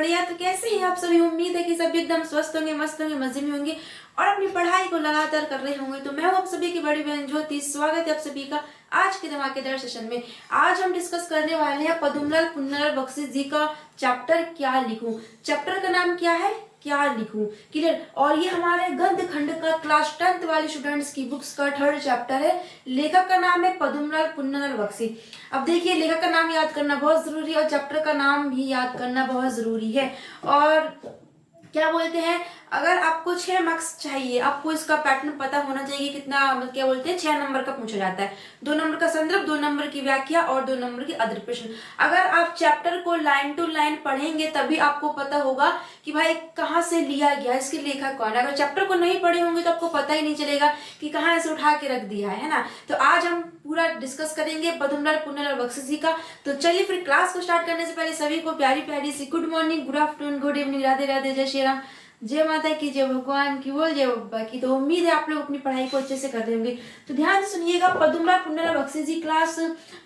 भैया। तो कैसे हैं आप सभी? उम्मीद है कि सभी एकदम स्वस्थ होंगे, मस्त होंगे, मजे में होंगे और अपनी पढ़ाई को लगातार कर रहे होंगे। तो मैं हूं आप सभी की बड़ी बहन ज्योति। स्वागत है आप सभी का आज के धमाकेदार सेशन में। आज हम डिस्कस करने वाले हैं पद्मलाल पुन्नालाल बख्शी जी का चैप्टर क्या लिखूं। चैप्टर का नाम क्या है? क्या लिखूं। क्लियर। और ये हमारे गद्य खंड का क्लास 10th वाले स्टूडेंट्स की बुक्स का 3rd चैप्टर है। लेखक का नाम है पद्मलाल पुन्नालाल बख्शी। अब देखिए, लेखक का नाम याद करना बहुत जरूरी है और चैप्टर का नाम भी याद करना बहुत जरूरी है। और क्या बोलते हैं, अगर आपको 6 मार्क्स चाहिए, आपको इसका पैटर्न पता होना चाहिए कितना, क्या बोलते हैं, 6 नंबर का पूछा जाता है। 2 नंबर का संदर्भ, 2 नंबर की व्याख्या और 2 नंबर की अदर प्रश्न। अगर आप चैप्टर को लाइन टू लाइन पढ़ेंगे तभी आपको पता होगा कि भाई कहाँ से लिया गया, इसके लेखक कौन है। अगर चैप्टर को नहीं पढ़े होंगे तो आपको पता ही नहीं चलेगा कि कहाँ से उठा के रख दिया है ना। तो आज हम पूरा डिस्कस करेंगे पद्मलाल पुन्नालाल बख्शी जी का। तो चलिए फिर क्लास को स्टार्ट करने से पहले सभी को प्यारी प्यारी सी good morning, good afternoon, good evening, Radhe Radhe, जय श्री राम, जय माता की, जय भगवान की, बोल जय बाबा की। तो उम्मीद है आप लोग अपनी पढ़ाई को अच्छे से कर रहे होंगे। तो ध्यान से सुनिएगा, पद्मलाल पुन्नालाल बख्शी जी क्लास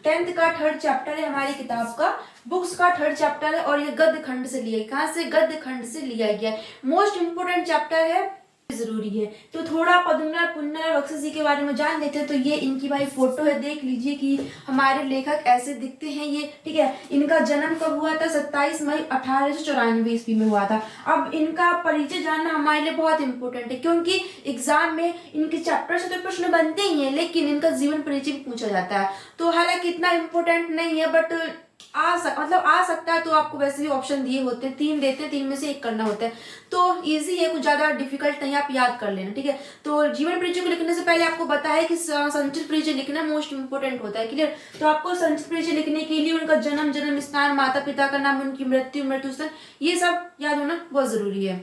10th का 3rd चैप्टर है हमारी किताब का, बुक्स का 3rd चैप्टर है और ये गद्य खंड से लिया है। कहाँ से? गद्य खंड से लिया गया है। मोस्ट इंपोर्टेंट चैप्टर है, जरूरी है। तो थोड़ा पद्मलाल पुन्नालाल बख्शी जी के बारे में जान लेते हैं। तो ये इनकी भाई फोटो है, देख लीजिए कि हमारे लेखक ऐसे दिखते हैं ये, ठीक है। इनका जन्म कब हुआ था? 27 मई 1894 ईस्वी में हुआ था। अब इनका परिचय जानना हमारे लिए बहुत इंपॉर्टेंट है क्योंकि एग्जाम में इनके चैप्टर से तो प्रश्न बनते ही हैं, लेकिन इनका जीवन परिचय भी पूछा जाता है। तो हालांकि इतना इंपॉर्टेंट नहीं है, बट आ सकता है। तो आपको वैसे भी ऑप्शन दिए होते हैं, 3 देते हैं, 3 में से 1 करना होता है। तो इजी है, कुछ ज्यादा डिफिकल्ट नहीं, आप याद कर लेना, ठीक है। तो जीवन परिचय को लिखने से पहले आपको पता है कि संचित परिचय लिखना मोस्ट इंपोर्टेंट होता है। क्लियर। तो आपको संचित परिचय लिखने के लिए उनका जन्म, जन्म स्थान, माता पिता का नाम, उनकी मृत्यु, मृत्यु स्थान, ये सब याद होना बहुत जरूरी है।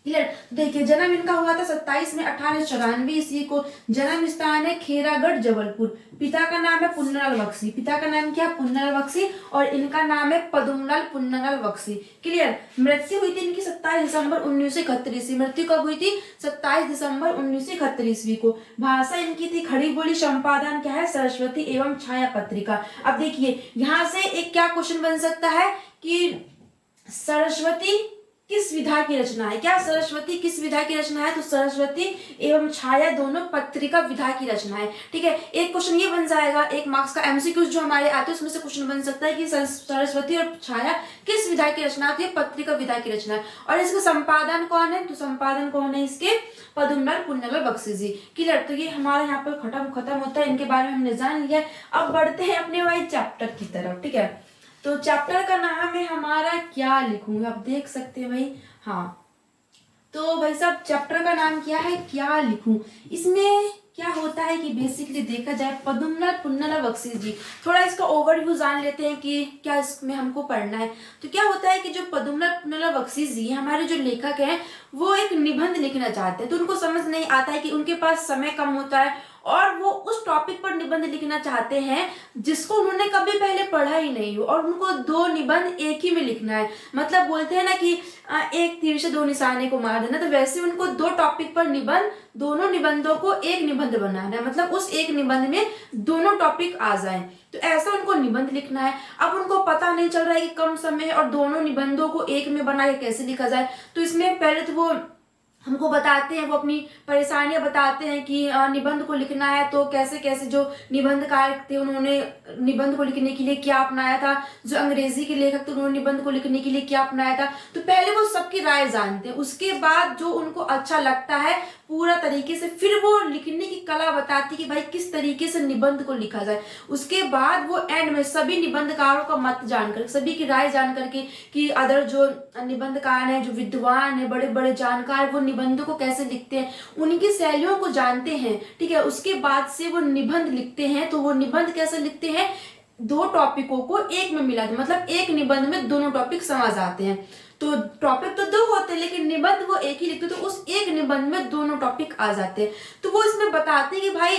क्लियर। देखिए, जन्म इनका हुआ था 27 में 1894 ईस्वी को। जन्म स्थान है खेरागढ़, जबलपुर। पिता का नाम है पुन्नालाल बख्शी। पिता का नाम क्या? पुन्नालाल बख्शी। और इनका नाम है पद्मलाल पुन्नालाल बख्शी। क्लियर। मृत्यु हुई थी इनकी 27 दिसंबर 1971 ईस्वी। मृत्यु कब हुई थी? 27 दिसंबर 1971 ईस्वी को। भाषा इनकी थी खड़ी बोली। संपादन क्या है? सरस्वती एवं छाया पत्रिका। अब देखिए, यहाँ से एक क्या क्वेश्चन बन सकता है कि सरस्वती किस विधा की रचना है? क्या सरस्वती किस विधा की रचना है? तो सरस्वती एवं छाया दोनों पत्रिका विधा की रचना है, ठीक है। एक क्वेश्चन ये बन जाएगा, 1 मार्क्स का एमसीक्यूज जो हमारे आते हैं उसमें से क्वेश्चन बन सकता है कि सरस्वती और छाया किस विधा की रचना होती है? पत्रिका विधा की रचना है। और इसका संपादन कौन है? तो संपादन कौन है इसके? पद्मलाल पुन्नालाल बख्शी जी। क्लियर। तो ये हमारा यहाँ पर खत्म होता है, इनके बारे में हमने जान लिया। अब बढ़ते हैं अपने भाई चैप्टर की तरफ, ठीक है। तो चैप्टर का नाम है हमारा क्या लिखूं, आप देख सकते हैं भाई। हाँ, तो भाई साहब चैप्टर का नाम क्या है? क्या लिखूं। इसमें क्या होता है कि बेसिकली देखा जाए पद्मलाल पुन्नालाल बख्शी जी, थोड़ा इसका ओवरव्यू जान लेते हैं कि क्या इसमें हमको पढ़ना है। तो क्या होता है कि जो पद्मलाल पुन्नालाल बख्शी जी हमारे जो लेखक हैं, वो एक निबंध लिखना चाहते हैं। तो उनको समझ नहीं आता है कि उनके पास समय कम होता है और वो उस टॉपिक पर निबंध लिखना चाहते हैं जिसको उन्होंने कभी पहले पढ़ा ही नहीं हो, और उनको 2 निबंध एक ही में लिखना है। मतलब बोलते हैं ना कि एक तीर से 2 निशाने को मार देना, तो वैसे उनको 2 टॉपिक पर निबंध, दोनों निबंधों को एक निबंध बनाना है। मतलब उस एक निबंध में दोनों टॉपिक आ जाएं, तो ऐसा उनको निबंध लिखना है। अब उनको पता नहीं चल रहा है कि कम समय है और दोनों निबंधों को एक में बना के कैसे लिखा जाए। तो इसमें पहले तो वो हमको बताते हैं, वो अपनी परेशानियां बताते हैं कि निबंध को लिखना है तो कैसे कैसे जो निबंधकार थे उन्होंने निबंध को लिखने के लिए क्या अपनाया था, जो अंग्रेजी के लेखक थे उन्होंने निबंध को लिखने के लिए क्या अपनाया था। तो पहले वो सबकी राय जानते हैं, उसके बाद जो उनको अच्छा लगता है पूरा तरीके से फिर वो लिखने की कला बताती कि भाई किस तरीके से निबंध को लिखा जाए। उसके बाद वो एंड में सभी निबंधकारों का मत जानकर, सभी की राय जान करके कि अदर जो निबंधकार हैं, जो विद्वान है, बड़े बड़े जानकार, वो निबंधों को कैसे लिखते हैं, उनकी शैलियों को जानते हैं, ठीक है। उसके बाद से वो निबंध लिखते हैं। तो वो निबंध कैसे लिखते हैं? 2 टॉपिकों को एक में मिला दे, मतलब एक निबंध में दोनों टॉपिक समझ आते हैं। तो टॉपिक तो 2 होते हैं लेकिन निबंध वो एक ही लिखते, तो उस एक निबंध में दोनों टॉपिक आ जाते हैं। तो वो इसमें बताते हैं कि भाई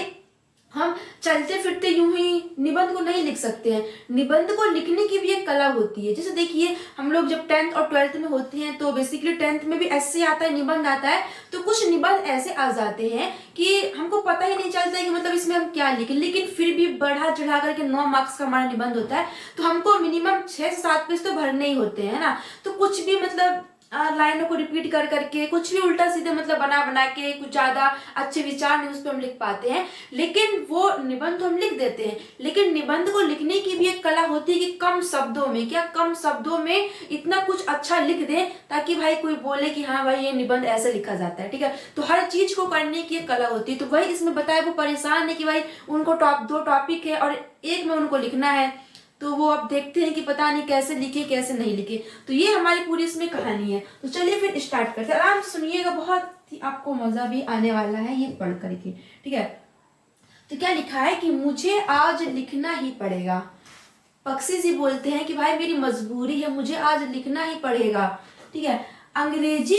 हम चलते फिरते यूं ही निबंध को नहीं लिख सकते हैं। निबंध को लिखने की भी एक कला होती है। जैसे देखिए, हम लोग जब 10th और 12th में होते हैं तो बेसिकली 10th में भी ऐसे आता है, निबंध आता है, तो कुछ निबंध ऐसे आ जाते हैं कि हमको पता ही नहीं चलता है कि मतलब इसमें हम क्या लिखें, लेकिन फिर भी बढ़ा चढ़ा करके 9 मार्क्स का हमारा निबंध होता है। तो हमको मिनिमम 6 से 7 पेज तो भरने ही होते हैं ना। तो कुछ भी मतलब लाइनों को रिपीट कर करके, कुछ भी उल्टा सीधे मतलब बना बना के, कुछ ज्यादा अच्छे विचार नहीं उस पर हम लिख पाते हैं, लेकिन वो निबंध हम लिख देते हैं। लेकिन निबंध को लिखने की भी एक कला होती है कि कम शब्दों में, क्या कम शब्दों में इतना कुछ अच्छा लिख दें ताकि भाई कोई बोले कि हाँ भाई ये निबंध ऐसे लिखा जाता है। ठीक है, तो हर चीज को करने की एक कला होती है। तो वही इसमें बताया, वो परेशान है कि भाई उनको 2 टॉपिक है और एक में उनको लिखना है, तो वो अब देखते हैं कि पता नहीं कैसे लिखे कैसे नहीं लिखे। तो ये हमारी पूरी इसमें कहानी है। तो चलिए फिर स्टार्ट करते हैं, आराम से सुनिएगा, बहुत ही आपको मजा भी आने वाला है ये पढ़ करके। ठीक है, तो क्या लिखा है कि मुझे आज लिखना ही पड़ेगा। पक्षी जी बोलते हैं कि भाई मेरी मजबूरी है, मुझे आज लिखना ही पड़ेगा। ठीक है, अंग्रेजी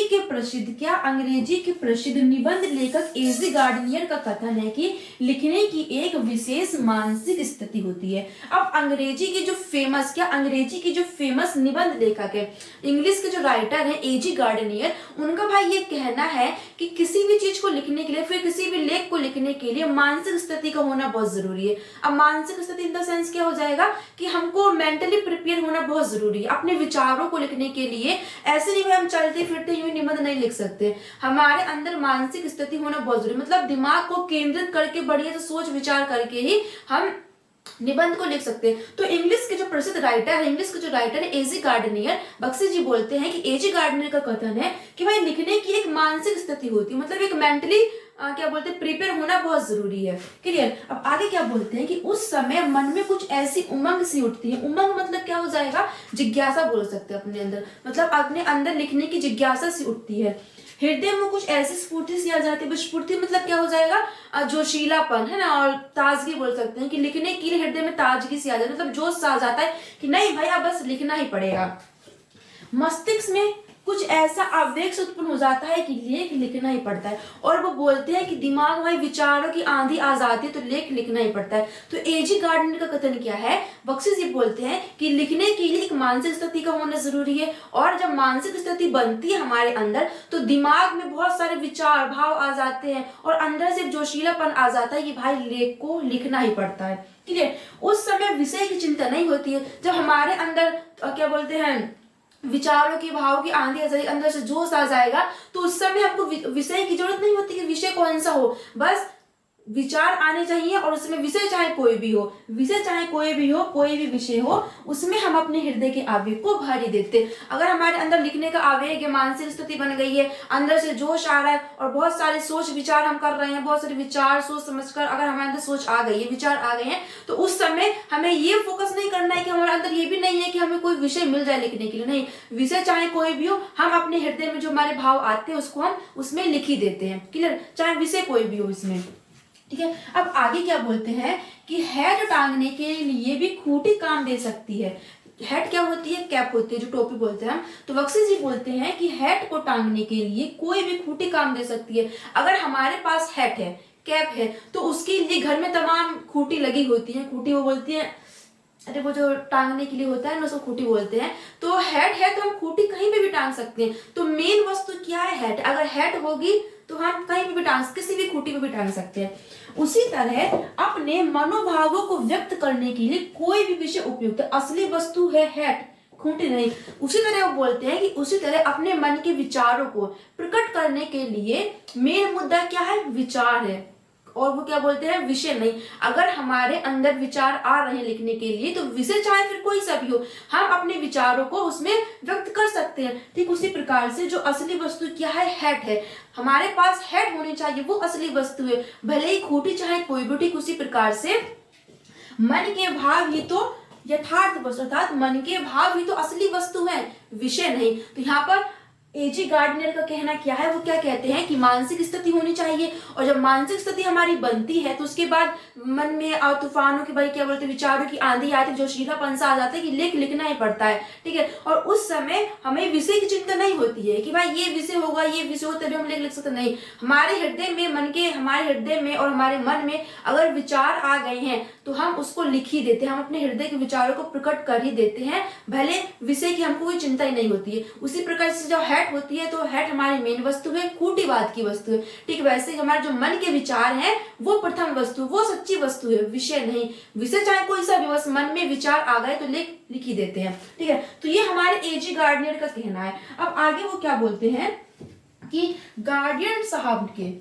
के प्रसिद्ध निबंध लेखक एजी गार्डनियर का कथन है कि लिखने की एक विशेष मानसिक स्थिति होती है। अब अंग्रेजी की जो फेमस निबंध लेखक है, इंग्लिश के जो राइटर है एजी गार्डनियर, उनका भाई ये कहना है कि किसी भी चीज को लिखने के लिए, फिर किसी भी लेख को लिखने के लिए मानसिक स्थिति का होना बहुत जरूरी है। अब मानसिक स्थिति इन द सेंस क्या हो जाएगा कि हमको मेंटली प्रिपेयर होना बहुत जरूरी है अपने विचारों को लिखने के लिए। ऐसे नहीं हम चलते फिरते हुए निबंध नहीं लिख सकते, हमारे अंदर मानसिक स्थिति होना बहुत जरूरी, मतलब दिमाग को केंद्रित करके बढ़िया से सोच विचार करके ही हम निबंध को लिख सकते हैं। तो इंग्लिश के जो प्रसिद्ध राइटर है एजी गार्डनियर, बख्शी जी बोलते हैं कि एजी गार्डनियर का कथन है कि भाई लिखने की एक मानसिक स्थिति होती है, मतलब एक मेंटली प्रिपेयर होना बहुत जरूरी है। क्लियर। अब आगे क्या बोलते हैं कि उस समय मन में कुछ ऐसी उमंग सी उठती है। उमंग मतलब क्या हो जाएगा, जिज्ञासा बोल सकते हैं अपने अंदर, मतलब अपने अंदर लिखने की जिज्ञासा सी उठती है। हृदय में कुछ ऐसी स्फूर्ति सी आ जाती है। स्फूर्ति मतलब क्या हो जाएगा, जोशीलापन है ना, और ताजगी बोल सकते हैं कि लिखने के लिए हृदय में ताजगी सी आ जाती है, मतलब जोश सा आ जाता है कि नहीं भाई अब बस लिखना ही पड़ेगा। मस्तिष्क में कुछ ऐसा आवेग से उत्पन्न हो जाता है कि लेख लिखना ही पड़ता है। और वो बोलते हैं कि दिमाग में विचारों की आंधी आ जाती है तो लेख लिखना ही पड़ता है। तो एजी गार्डनर का कथन क्या है, बख्शी जी बोलते हैं कि लिखने के लिए एक मानसिक स्थिति का होना जरूरी है, और जब मानसिक स्थिति बनती है हमारे अंदर तो दिमाग में बहुत सारे विचार भाव आ जाते हैं और अंदर से जोशीलापन आ जाता है कि भाई लेख को लिखना ही पड़ता है। क्लियर। उस समय विषय की चिंता नहीं होती है। जब हमारे अंदर विचारों की भाव की आंधी आ जाएगी, अंदर से जोश आ जाएगा, तो उस समय हमको विषय की जरूरत नहीं होती कि विषय कौन सा हो, बस विचार आने चाहिए और उसमें विषय चाहे कोई भी हो, कोई भी विषय हो, उसमें हम अपने हृदय के आवेग को भर ही देते। अगर हमारे अंदर लिखने का आवेग है, मानसिक स्थिति बन गई है, अंदर से जोश आ रहा है और बहुत सारे सोच विचार हम कर रहे हैं, बहुत सारे विचार सोच समझकर अगर हमारे अंदर सोच आ गई है, विचार आ गए हैं, तो उस समय हमें ये फोकस नहीं करना है कि हमारे अंदर ये भी नहीं है कि हमें कोई विषय मिल जाए लिखने के लिए। नहीं, विषय चाहे कोई भी हो, हम अपने हृदय में जो हमारे भाव आते हैं उसको हम उसमें लिख ही देते हैं। क्लियर। चाहे विषय कोई भी हो इसमें। ठीक है। अब आगे क्या बोलते हैं कि हैट टांगने के लिए भी खूंटी काम दे सकती है। हैट क्या होती है, कैप होती है, जो टोपी बोलते हैं हम। तो बख्शी जी बोलते हैं कि हैट को टांगने के लिए कोई भी खूंटी काम दे सकती है। अगर हमारे पास हैट है, कैप है, तो उसके लिए घर में तमाम खूंटी लगी होती है। खूंटी वो बोलती है, अरे वो जो टांगने के लिए होता है ना, उसको खूंटी बोलते हैं। तो हैट है तो हम खूंटी कहीं पे भी टांग सकते हैं। तो मेन वस्तु क्या है, हैट। अगर हैट होगी तो हम कहीं पे भी टांग, किसी भी खूंटी पे भी टांग सकते हैं। उसी तरह अपने मनोभावों को व्यक्त करने के लिए कोई भी विषय उपयुक्त है। असली वस्तु है हैट, खूंटी नहीं। उसी तरह वो बोलते हैं कि उसी तरह अपने मन के विचारों को प्रकट करने के लिए मेन मुद्दा क्या है, विचार है, और वो क्या बोलते हैं, विषय नहीं। अगर हमारे अंदर विचार आ रहे हैं लिखने के लिए तो विषय चाहे फिर कोई सा भी हो, हम अपने विचारों को उसमें व्यक्त कर सकते हैं। ठीक उसी प्रकार से जो असली वस्तु क्या है, हैट है। हमारे पास हैट होनी चाहिए, वो असली वस्तु है, भले ही खूंटी चाहे कोई भी। ठीक उसी प्रकार से मन के भाव ही तो यथार्थ वस्तु, अर्थात मन के भाव ही तो असली वस्तु है, विषय नहीं। तो यहाँ पर एजी गार्डनर का कहना क्या है, वो क्या कहते हैं कि मानसिक स्थिति होनी चाहिए, और जब मानसिक स्थिति हमारी बनती है तो उसके बाद मन में तूफानों की, भाई क्या बोलते हैं, विचारों की आंधी आती है, जोशीलापन सा आ जाता है कि लिखना ही पड़ता है, ठीक है। और उस समय हमें विषय की चिंता नहीं होती है कि भाई ये विषय होगा, ये विषय हो तभी हम लिख सकते, नहीं। हमारे हृदय में, हमारे हृदय में और हमारे मन में अगर विचार आ गए हैं तो हम उसको लिख ही देते हैं, हम अपने हृदय के विचारों को प्रकट कर ही देते हैं, भले विषय की हमको कोई चिंता ही नहीं होती है। उसी प्रकार से जो हेड होती है, तो हेड हमारी मेन वस्तु है, कूटीवाद की वस्तु है, ठीक। वैसे हमारे जो मन के विचार हैं वो प्रथम वस्तु, वो सच्ची वस्तु है, विषय नहीं। विषय चाहे कोई सा भी, बस मन में विचार आ गए तो लिख ही देते हैं, ठीक है। तो ये हमारे एजी गार्डनियर का कहना है। अब आगे वो क्या बोलते हैं कि गार्डियन साहब के,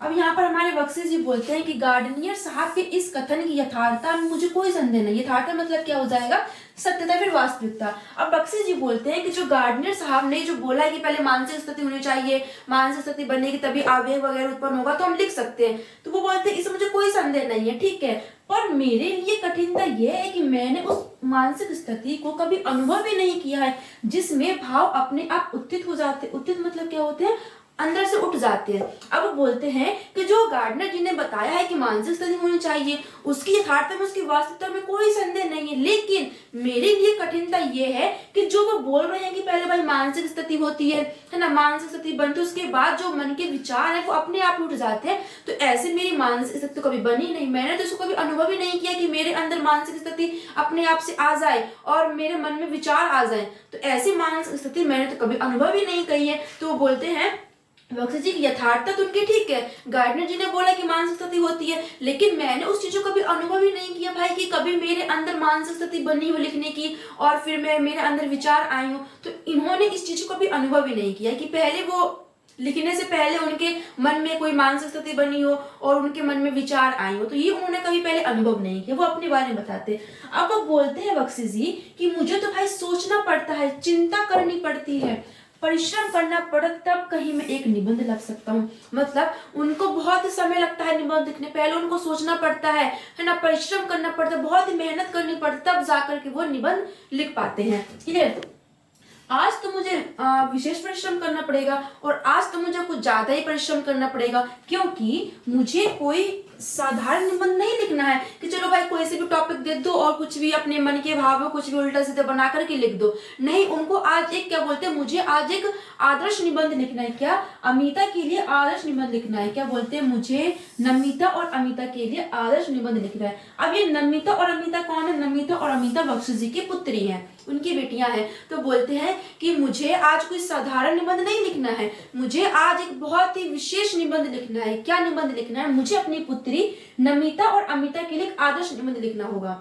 अब यहाँ पर हमारे बख्शी जी बोलते हैं कि गार्डनियर साहब के इस कथन की यथार्थता में मुझे कोई संदेह नहीं। यथार्थता मतलब क्या हो जाएगा, सत्यता फिर वास्तविकता। अब बख्शी जी बोलते हैं कि जो गार्डनियर साहब ने जो बोला है कि पहले मानसिक स्थिति होनी चाहिए, मानसिक स्थिति बनेगी तभी आवेग वगैरह उत्पन्न होगा तो हम लिख सकते हैं, तो वो बोलते हैं इसमें मुझे कोई संदेह नहीं है, ठीक है। पर मेरे लिए कठिनता यह है कि मैंने उस मानसिक स्थिति को कभी अनुभव ही नहीं किया है जिसमें भाव अपने आप उत्थित हो जाते। उत्थित मतलब क्या होते हैं, अंदर से उठ जाते हैं। अब बोलते हैं कि जो गार्डनर जी ने बताया है कि मानसिक स्थिति होनी चाहिए, उसकी यथार्थता में, उसकी वास्तविकता में कोई संदेह नहीं है, लेकिन मेरे लिए कठिनता यह है कि जो वो बोल रहे हैं कि पहले भाई मानसिक स्थिति होती है ना, मानसिक स्थिति बनती है, उसके बाद जो मन के विचार है वो अपने आप उठ जाते हैं। तो ऐसे मेरी मानसिक स्थिति तो कभी बनी नहीं, मैंने तो इसको कभी अनुभव ही नहीं किया कि मेरे अंदर मानसिक स्थिति अपने आप से आ जाए और मेरे मन में विचार आ जाए। तो ऐसी मानसिक स्थिति मैंने तो कभी अनुभव ही नहीं कही है। तो वो बोलते हैं बख्शी जी की यथार्थता तो उनकी ठीक है, गार्डनर जी ने बोला कि मानसिक स्थिति होती है, लेकिन मैंने उस चीज को कभी अनुभव ही नहीं किया भाई कि कभी मेरे अंदर मानसिक स्थिति बनी हो लिखने की और फिर मेरे अंदर विचार आए हो। तो इन्होंने इस चीज को कभी अनुभव ही नहीं किया कि पहले वो लिखने से पहले उनके मन में कोई मानसिक स्थिति बनी हो और उनके मन में विचार आए हो, तो ये उन्होंने कभी पहले अनुभव नहीं किया। वो अपने बारे में बताते। अब वो बोलते हैं बख्शी जी कि मुझे तो भाई सोचना पड़ता है, चिंता करनी पड़ती है, परिश्रम करना पड़ा तब कहीं मैं एक निबंध लिख सकता हूँ। मतलब उनको बहुत समय लगता है निबंध लिखने, पहले उनको सोचना पड़ता है ना, परिश्रम करना पड़ता है, बहुत ही मेहनत करनी पड़ती, तब जाकर के वो निबंध लिख पाते हैं, ठीक है। आज तो मुझे विशेष परिश्रम करना पड़ेगा और आज तो मुझे कुछ ज्यादा ही परिश्रम करना पड़ेगा, क्योंकि मुझे कोई साधारण निबंध नहीं लिखना है कि चलो भाई कोई से भी टॉपिक दे दो और कुछ भी अपने मन के भाव कुछ भी उल्टा सीधा बना करके लिख दो। नहीं, उनको आज एक क्या बोलते हैं, मुझे आज एक आदर्श निबंध लिखना है। क्या, अमिता के लिए आदर्श निबंध लिखना है। क्या बोलते हैं, मुझे नमिता और अमिता के लिए आदर्श निबंध लिखना है। अब ये नमिता और अमिता कौन है? नमिता और अमिता बख्शी जी की पुत्री हैं, उनकी बेटियां हैं। तो बोलते हैं कि मुझे आज कोई साधारण निबंध नहीं लिखना है, मुझे आज एक बहुत ही विशेष निबंध लिखना है। क्या निबंध लिखना है? मुझे अपनी पुत्री नमिता और अमिता के लिए एक आदर्श निबंध लिखना होगा।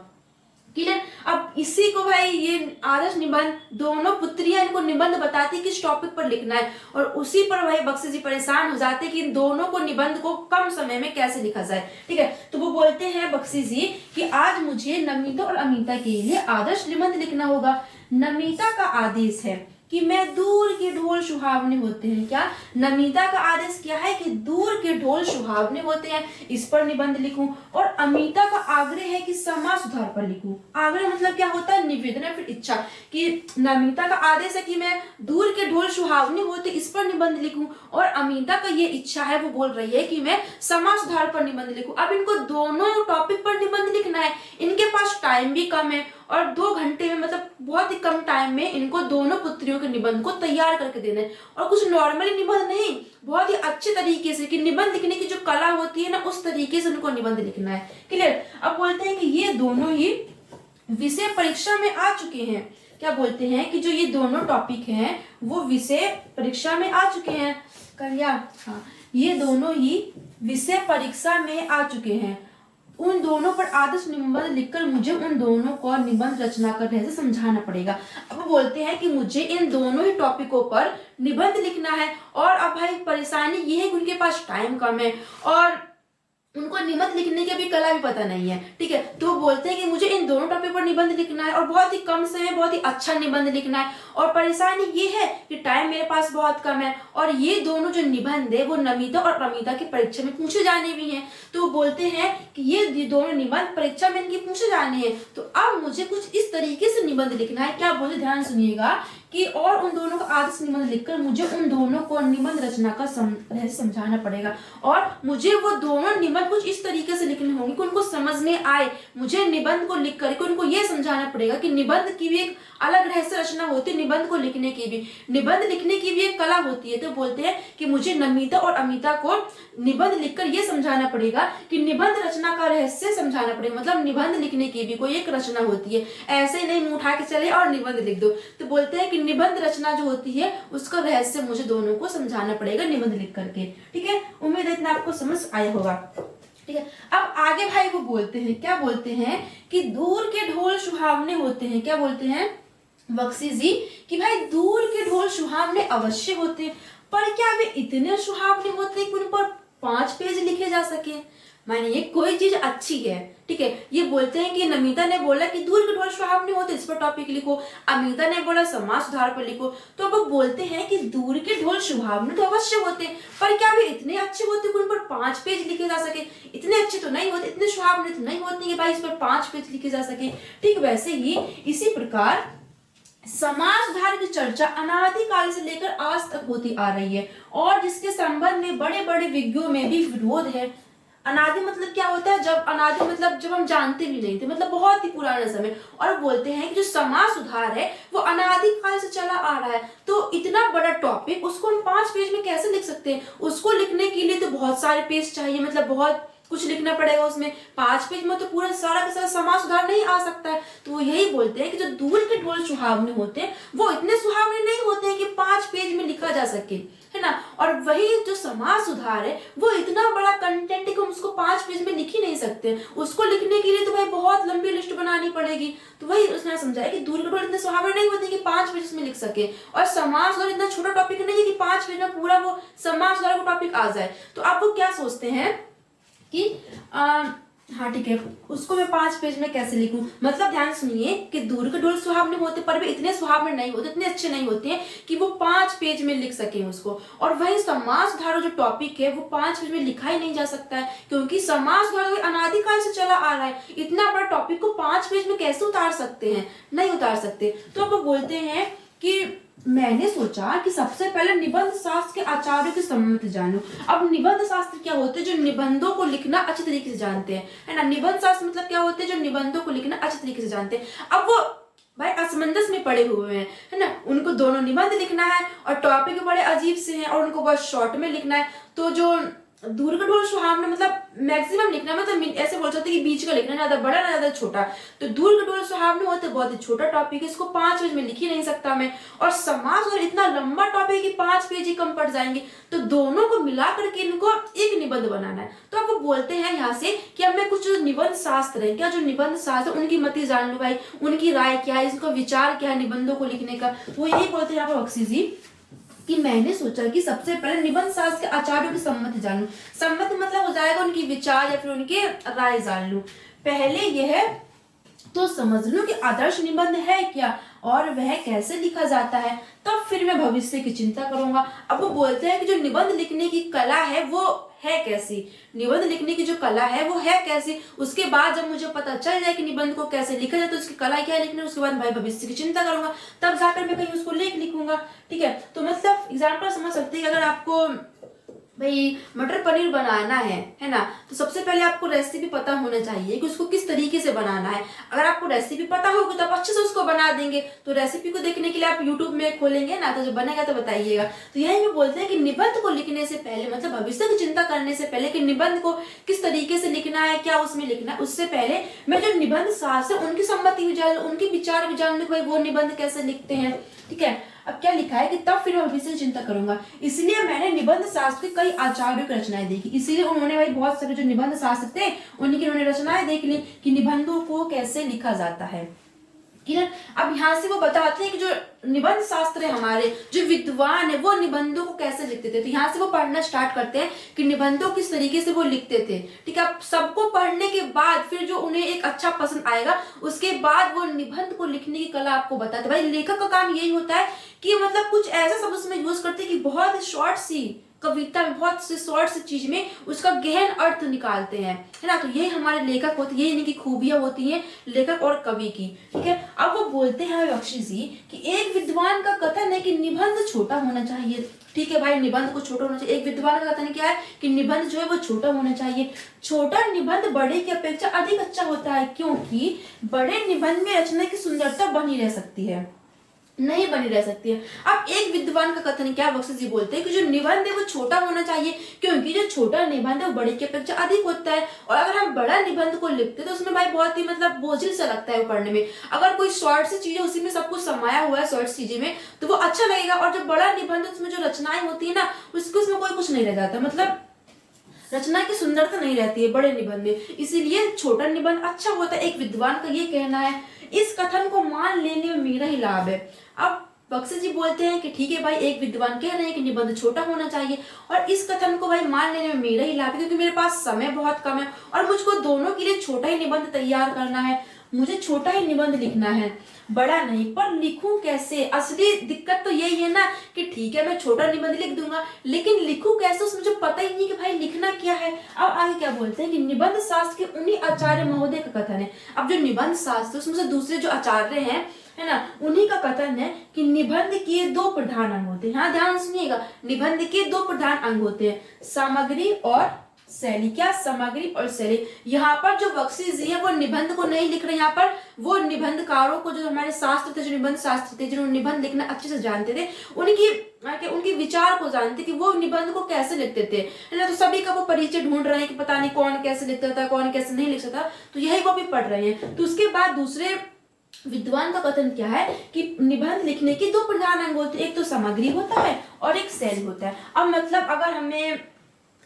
क्लियर? अब इसी को भाई ये आदर्श निबंध, दोनों पुत्रियां इनको निबंध बताती किस टॉपिक पर लिखना है, और उसी पर भाई बख्शी जी परेशान हो जाते कि इन दोनों को निबंध को कम समय में कैसे लिखा जाए। ठीक है, तो वो बोलते हैं बख्शी जी कि आज मुझे नमिता और अमिता के लिए आदर्श निबंध लिखना होगा। नमिता का आदेश है कि मैं दूर के ढोल सुहावने होते हैं। क्या, नमिता का आदेश क्या है कि दूर के ढोल सुहावने होते हैं, इस पर निबंध लिखूं। और अमिता का आग्रह है कि समाज सुधार पर लिखूं। आग्रह मतलब क्या होता है? निवेदन या फिर इच्छा। कि नमिता का आदेश है कि मैं दूर के ढोल सुहावने होते, इस पर निबंध लिखूं, और अमिता का ये इच्छा है, वो बोल रही है कि मैं समाज सुधार पर निबंध लिखूं। अब इनको दोनों टॉपिक पर निबंध लिखना है, इनके पास टाइम भी कम है और 2 घंटे में, मतलब बहुत ही कम टाइम में इनको दोनों पुत्रियों के निबंध को तैयार करके देना है। और कुछ नॉर्मली निबंध नहीं, बहुत ही अच्छे तरीके से, कि निबंध लिखने की जो कला होती है ना, उस तरीके से उनको निबंध लिखना है। क्लियर? अब बोलते हैं कि ये दोनों ही विषय परीक्षा में आ चुके हैं। क्या बोलते हैं कि जो ये दोनों टॉपिक हैं वो विषय परीक्षा में आ चुके हैं। कन्या, हाँ, ये दोनों ही विषय परीक्षा में आ चुके हैं। उन दोनों पर आदर्श निबंध लिखकर मुझे उन दोनों को निबंध रचना कर रहे से समझाना पड़ेगा। अब बोलते हैं कि मुझे इन दोनों ही टॉपिकों पर निबंध लिखना है, और अब भाई परेशानी ये है कि उनके पास टाइम कम है और उनको निबंध लिखने की भी कला भी पता नहीं है। ठीक है, तो बोलते हैं कि मुझे इन दोनों टॉपिक पर निबंध लिखना है और बहुत ही कम समय, बहुत ही अच्छा निबंध लिखना है, और परेशानी ये है कि टाइम मेरे पास बहुत कम है, और ये दोनों जो निबंध है वो नमिता और अमिता की परीक्षा में पूछे जाने भी हैं। तो बोलते हैं कि ये दोनों निबंध परीक्षा में इनकी पूछे जाने हैं, तो अब मुझे कुछ इस तरीके से निबंध लिखना है। क्या बोले, ध्यान सुनिएगा कि और उन दोनों का आदर्श निबंध लिखकर मुझे उन दोनों को निबंध रचना का रहस्य समझाना पड़ेगा और मुझे वो दोनों निबंध कुछ इस तरीके से लिखने होंगे कि उनको समझ में आए। मुझे निबंध को लिख करके उनको ये समझाना पड़ेगा कि निबंध की भी एक अलग रहस्य रचना होती है, निबंध को लिखने की भी, निबंध लिखने की भी एक कला होती है। तो बोलते हैं कि मुझे नमिता और अमिता को निबंध लिखकर ये समझाना पड़ेगा कि निबंध रचना का रहस्य समझाना पड़ेगा, मतलब निबंध लिखने की भी कोई एक रचना होती है, ऐसे ही नहीं मुंह उठा के चले और निबंध लिख दो। तो बोलते हैं कि निबंध रचना जो होती है उसका रहस्य मुझे दोनों को समझाना पड़ेगा निबंध लिख करके। ठीक है, उम्मीद है इतना आपको समझ आया होगा। ठीक है, अब आगे भाई वो बोलते हैं, क्या बोलते हैं कि दूर के ढोल सुहावने होते हैं। क्या बोलते हैं बख्शी जी कि भाई दूर के ढोल सुहावने अवश्य होते हैं, पर क्या वे इतने सुहावने होते हैं कि उन पर 5 पेज लिखे जा सके। मानिए कोई चीज अच्छी है, ठीक है, ये बोलते हैं कि नमिता ने बोला कि दूर के ढोल सुहावने होते, इस पर टॉपिक लिखो, अमिता ने बोला समाज सुधार पर लिखो। तो अब बोलते हैं कि दूर के ढोल सुहावने तो अवश्य होते हैं, पर क्या वे इतने अच्छे होते कि उन पर 5 पेज लिखे जा सके। इतने अच्छे तो नहीं होते, इतने सुहावने तो नहीं होते कि भाई इस पर 5 पेज लिखे जा सके। ठीक वैसे ही इसी प्रकार समाज सुधार की चर्चा अनादिकाल से लेकर आज तक होती आ रही है और जिसके संबंध में बड़े बड़े विज्ञों में भी विरोध है। अनादि मतलब क्या होता है, जब अनादि मतलब जब हम जानते भी नहीं थे, मतलब बहुत ही पुराना समय। और बोलते हैं कि जो समाज सुधार है वो अनादिकाल से चला आ रहा है, तो इतना बड़ा टॉपिक उसको हम 5 पेज में कैसे लिख सकते हैं। उसको लिखने के लिए तो बहुत सारे पेज चाहिए, मतलब बहुत कुछ लिखना पड़ेगा उसमें। 5 पेज में तो पूरा सारा का सारा समाज सुधार नहीं आ सकता है। तो वो यही बोलते हैं कि जो दूर के ढोल सुहावने होते हैं वो इतने सुहावने नहीं होते हैं कि 5 पेज में लिखा जा सके, है ना। और वही जो समाज सुधार है वो इतना बड़ा कंटेंट है कि हम उसको 5 पेज में लिख ही नहीं सकते। उसको लिखने के लिए तो भाई बहुत लंबी लिस्ट बनानी पड़ेगी। तो वही उसने समझाया कि दूर के ढोल इतने सुहावने नहीं होते कि 5 पेज में लिख सके, और समाज सुधार इतना छोटा टॉपिक नहीं है कि 5 पेज में पूरा वो समाज सुधार का टॉपिक आ जाए। तो आप वो क्या सोचते हैं कि हाँ ठीक है, उसको मैं 5 पेज में कैसे लिखूं। मतलब ध्यान सुनिए कि दूर के ढोल सुहावने होते पर भी इतने सुहावने नहीं होते, इतने अच्छे नहीं होते हैं कि वो 5 पेज में लिख सके उसको। और वही समाज सुधार जो टॉपिक है वो 5 पेज में लिखा ही नहीं जा सकता है, क्योंकि समाज सुधार अनादिकाल से चला आ रहा है। इतना बड़ा टॉपिक को 5 पेज में कैसे उतार सकते हैं, नहीं उतार सकते। तो अब बोलते हैं कि मैंने सोचा कि सबसे पहले निबंध शास्त्र के आचार्यों की सम्मति जानूं। अब निबंध शास्त्र क्या होते हैं, जो निबंधों को लिखना अच्छे तरीके से जानते हैं, है ना। निबंध शास्त्र मतलब क्या होते हैं, जो निबंधों को लिखना अच्छे तरीके से जानते हैं। अब वो भाई असमंजस में पड़े हुए हैं, है ना। उनको दोनों निबंध लिखना है और टॉपिक बड़े अजीब से हैं और उनको बहुत शॉर्ट में लिखना है। तो जो दूर का ढोल सुहावने मतलब मैक्सिमम लिखना, मतलब ऐसे बोल सकते कि बीच का लिखना, ज्यादा बड़ा ना ज्यादा छोटा। तो दूर का ढोल सुहावने होते बहुत ही छोटा टॉपिक है, इसको 5 पेज में लिख ही नहीं सकता मैं। और समाज और इतना लंबा टॉपिक है कि 5 पेज ही कम पड़ जाएंगे। तो दोनों को मिला करके इनको एक निबंध बनाना है। तो अब वो बोलते हैं यहाँ से कि अब मैं कुछ जो निबंध शास्त्र है, क्या जो निबंध शास्त्र उनकी मति जान लूं भाई, उनकी राय क्या है, इसका विचार क्या है निबंधों को लिखने का। वो यही बोलते हैं यहाँ पर बख्शी जी कि मैंने सोचा कि सबसे पहले निबंध शास्त्र के आचार्यों की सम्मति जानूं। सम्मति मतलब हो जाएगा उनकी विचार या फिर उनके राय जान लूं। पहले यह तो समझ लूं कि आदर्श निबंध है क्या और वह कैसे लिखा जाता है, तब फिर मैं भविष्य की चिंता करूंगा। अब वो बोलते हैं कि जो निबंध लिखने की कला है वो है कैसी, निबंध लिखने की जो कला है वो है कैसी। उसके बाद जब मुझे पता चल जाए कि निबंध को कैसे लिखा जाए, तो उसकी कला क्या है लिखने, उसके बाद भाई भविष्य की चिंता करूंगा, तब जाकर मैं कहीं उसको लिखूंगा। ठीक है, तो मतलब एग्जाम्पल समझ सकते हैं कि अगर आपको भाई मटर पनीर बनाना है ना, तो सबसे पहले आपको रेसिपी पता होना चाहिए कि उसको किस तरीके से बनाना है। अगर आपको रेसिपी पता होगी तो आप अच्छे से उसको बना देंगे। तो रेसिपी को देखने के लिए आप यूट्यूब में खोलेंगे ना, तो जब बनेगा तो बताइएगा। तो यही में बोलते हैं कि निबंध को लिखने से पहले, मतलब भविष्य की चिंता करने से पहले कि निबंध को किस तरीके से लिखना है, क्या उसमें लिखना है, उससे पहले मैं जो निबंध शास्त्र है उनकी सम्मति भी जान लूं, उनके विचार भी जान लूं, भाई वो निबंध कैसे लिखते हैं। ठीक है, अब क्या लिखा है कि तब फिर मैं भविष्य की चिंता करूंगा। इसलिए मैंने निबंध शास्त्र के कई आचार्यों की रचनाएं देखी। इसीलिए उन्होंने भाई बहुत सारे जो निबंध शास्त्र थे उनकी उन्होंने रचनाएं देख ली कि निबंधों को कैसे लिखा जाता है। क्लियर। अब यहाँ से वो बताते हैं कि जो निबंध शास्त्र है हमारे, जो विद्वान है वो निबंधों को कैसे लिखते थे। तो यहाँ से वो पढ़ना स्टार्ट करते हैं कि निबंधों किस तरीके से वो लिखते थे। ठीक है, अब सबको पढ़ने के बाद फिर जो उन्हें एक अच्छा पसंद आएगा, उसके बाद वो निबंध को लिखने की कला आपको बताते। भाई लेखक का काम यही होता है कि मतलब कुछ ऐसा शब्द उसमें यूज करते कि बहुत शॉर्ट सी कविता में, बहुत से शॉर्ट से चीज में उसका गहन अर्थ निकालते हैं, है ना। तो यही हमारे लेखक होते, यही इनकी खूबियां होती हैं लेखक और कवि की, ठीक है। अब वो बोलते हैं बख्शी जी कि एक विद्वान का कथन है कि निबंध छोटा होना चाहिए, ठीक है भाई, निबंध को छोटा होना चाहिए। एक विद्वान का कथन क्या है कि निबंध जो है वो छोटा होना चाहिए। छोटा निबंध बड़े की अपेक्षा अधिक अच्छा होता है, क्योंकि बड़े निबंध में रचना की सुंदरता बनी रह सकती है, नहीं बनी रह सकती है। अब एक विद्वान का कथन क्या बख्शी जी बोलते हैं कि जो निबंध है वो छोटा होना चाहिए, क्योंकि जो छोटा निबंध है वो बड़े की अपेक्षा अधिक होता है। और अगर हम बड़ा निबंध को लिखते हैं तो उसमें भाई बहुत ही मतलब बोझिल सा लगता है पढ़ने में। अगर कोई शॉर्ट सी चीज है उसी में सब कुछ समाया हुआ है शॉर्ट चीजें में, तो वो अच्छा लगेगा। और जो बड़ा निबंध है उसमें जो रचनाएं होती है ना, उसमें कोई कुछ नहीं रह जाता, मतलब रचना की सुंदरता नहीं रहती है बड़े निबंध में, इसीलिए छोटा निबंध अच्छा होता है। एक विद्वान का ये कहना है। इस कथन को मान लेने में मेरा ही लाभ है। अब बख्शी जी बोलते हैं कि ठीक है भाई, एक विद्वान कह रहे हैं कि निबंध छोटा होना चाहिए, और इस कथन को भाई मान लेने में मेरा ही लाभ है, क्योंकि मेरे पास समय बहुत कम है और मुझको दोनों के लिए छोटा ही निबंध तैयार करना है। मुझे छोटा ही निबंध लिखना है, बड़ा नहीं। पर लिखूं कैसे? असली दिक्कत तो यही है ना कि ठीक है मैं छोटा निबंध लिख दूंगा, लेकिन लिखूं कैसे, उसमें मुझे पता ही नहीं कि भाई लिखना क्या है। अब आगे क्या बोलते हैं कि निबंध शास्त्र के उन्हीं आचार्य महोदय का कथन है। अब जो निबंध शास्त्र उसमें से दूसरे जो आचार्य हैं, है ना, उन्हीं का कथन है कि निबंध के दो प्रधान अंग होते हैं। हाँ ध्यान सुनिएगा, निबंध के दो प्रधान अंग होते हैं, सामग्री और शैली। क्या? सामग्री और शैली। यहाँ पर जो बख्शी जी है वो निबंध को नहीं लिख रहे, यहाँ पर वो निबंधकारों को, जो हमारे शास्त्र थे, जो निबंध शास्त्र थे, जिन्होंने निबंध लिखना अच्छे से जानते थे, उनकी विचार को जानते कि वो निबंध को कैसे लिखते थे, है ना। तो सभी का वो परिचय ढूंढ रहे हैं कि पता नहीं कौन कैसे लिखता था, कौन कैसे नहीं लिखता था, तो यही वो भी पढ़ रहे हैं। तो उसके बाद दूसरे विद्वान का कथन क्या है कि निबंध लिखने के दो प्रधान अंग होते हैं, एक तो सामग्री होता है और एक शैली होता है। अब मतलब अगर हमें